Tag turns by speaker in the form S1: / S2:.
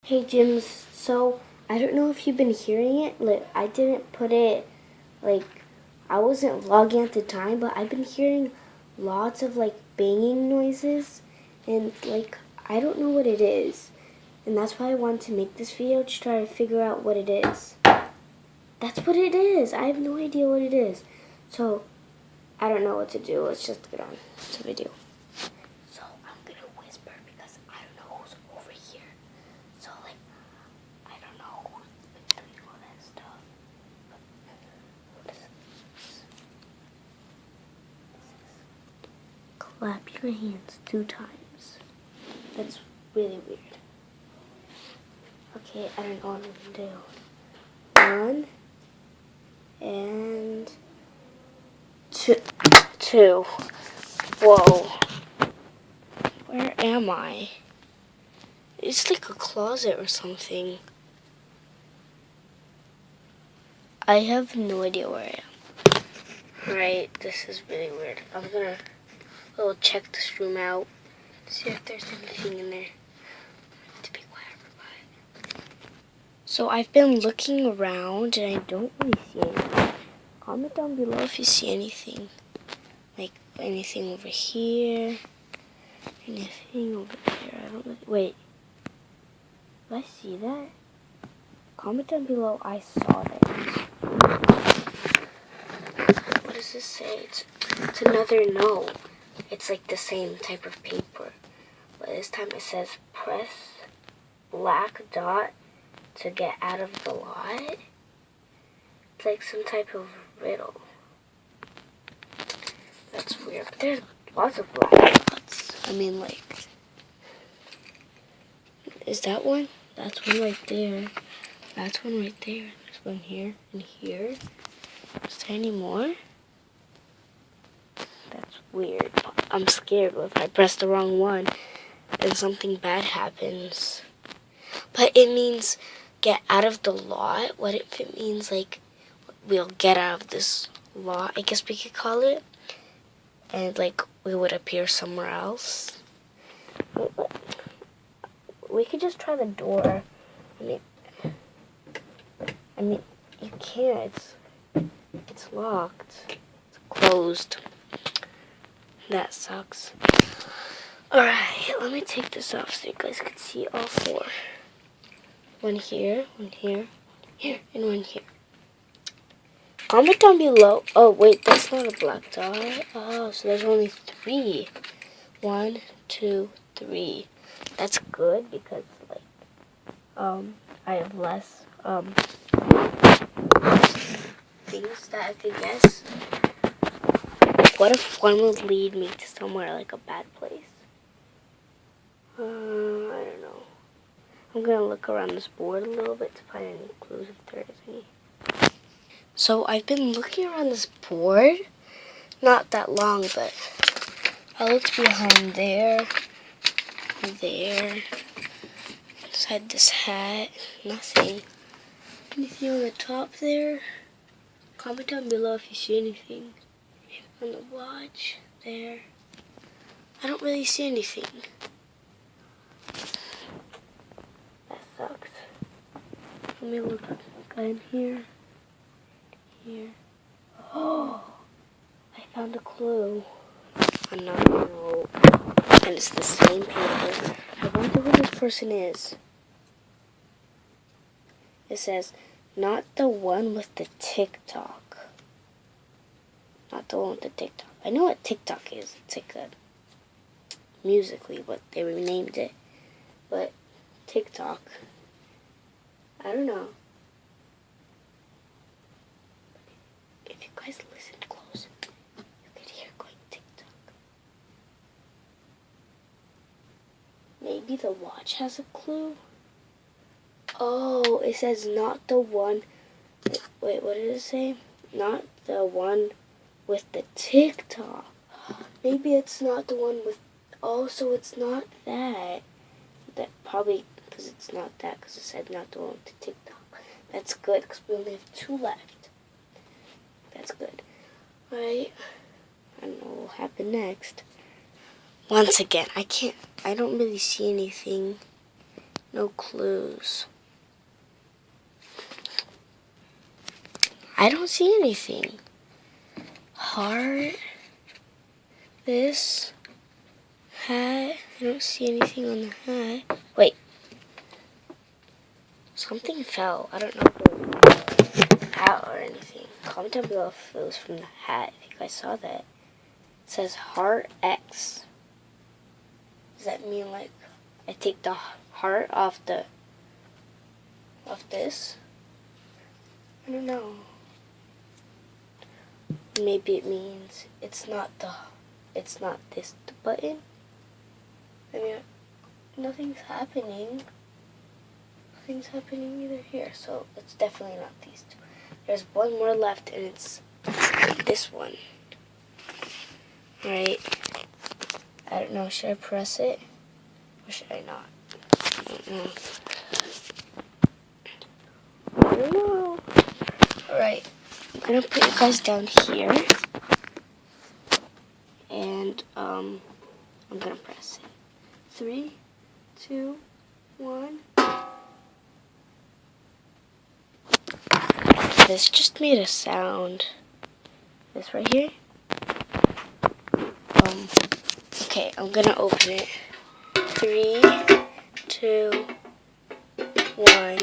S1: Hey Jim, so I don't know if you've been hearing it. Like I didn't put it like I wasn't logging at the time, but I've been hearing lots of like banging noises and like I don't know what it is. And that's why I wanted to make this video to try to figure out what it is. That's what it is. I have no idea what it is. So I don't know what to do. Let's just get on to the video. So I'm gonna whisper because I don't know who's over here. So like I don't know who's been doing all that stuff. What is this? Clap your hands 2 times. That's really weird. Okay, I don't know what I'm gonna do. 1 and 2. Whoa. Where am I? It's like a closet or something. I have no idea where I am. Right, this is really weird. I'm gonna check this room out, see if there's anything in there. To be quiet, everybody. So I've been looking around and I don't really see anything. Comment down below if you see anything. Like anything over here. Anything over here. I don't know. Wait. Did I see that? Comment down below I saw that. What does this say? It's another no. It's like the same type of paper. But this time it says press black dot to get out of the lot. It's like some type of riddle. That's weird. But there's lots of black dots. I mean, like, is that one? That's one right there. That's one right there. There's one here and here. Is there any more? That's weird. I'm scared if I press the wrong one and something bad happens. But it means get out of the lot. What if it means like we'll get out of this lot, I guess we could call it, and like we would appear somewhere else. We could just try the door. I mean, you can't. It's locked. It's closed. That sucks. Alright, let me take this off so you guys can see all 4. One here, and one here. Comment down below. Oh, wait, that's not a black dot. Oh, so there's only 3. 1, 2, 3. That's good because, like, I have less, things that I could guess. What if one would lead me to somewhere like a bad place? I don't know. I'm gonna look around this board a little bit to find any clues if there is any. So I've been looking around this board, not that long, but I looked behind there, inside this hat, nothing. Anything on the top there? Comment down below if you see anything. On the watch, there. I don't really see anything. That sucks. Let me look in here. Here. Oh! I found a clue. Another note. And it's the same paper. I wonder who this person is. It says, not the one with the TikTok. Not the one with the TikTok. I know what TikTok is. It's like a Musical.ly, but they renamed it. But TikTok, I don't know. If you guys listen close, you could hear going TikTok. Maybe the watch has a clue. Oh, it says not the one. Wait, what did it say? Not the one with the TikTok. Maybe it's not the one with. Oh, so it's not that. That probably because it's not that because it said not the one with the TikTok. That's good because we only have 2 left. That's good. Alright. I don't know what will happen next. Once again, I don't really see anything. No clues. I don't see anything. Heart. This. Hat. I don't see anything on the hat. Wait. Something fell. I don't know if it was a hat or anything. Comment down below if it was from the hat. If you guys saw that. It says Heart X. Does that mean like I take the heart off this? I don't know. Maybe it means it's not this button. I mean, nothing's happening. Nothing's happening either here, so it's definitely not these two. There's one more left, and it's this one. Right? I don't know. Should I press it? Or should I not? I don't know. Alright. I'm gonna put you guys down here. And I'm gonna press it. 3, 2, 1. This just made a sound. This right here. Okay, I'm gonna open it. 3, 2, 1.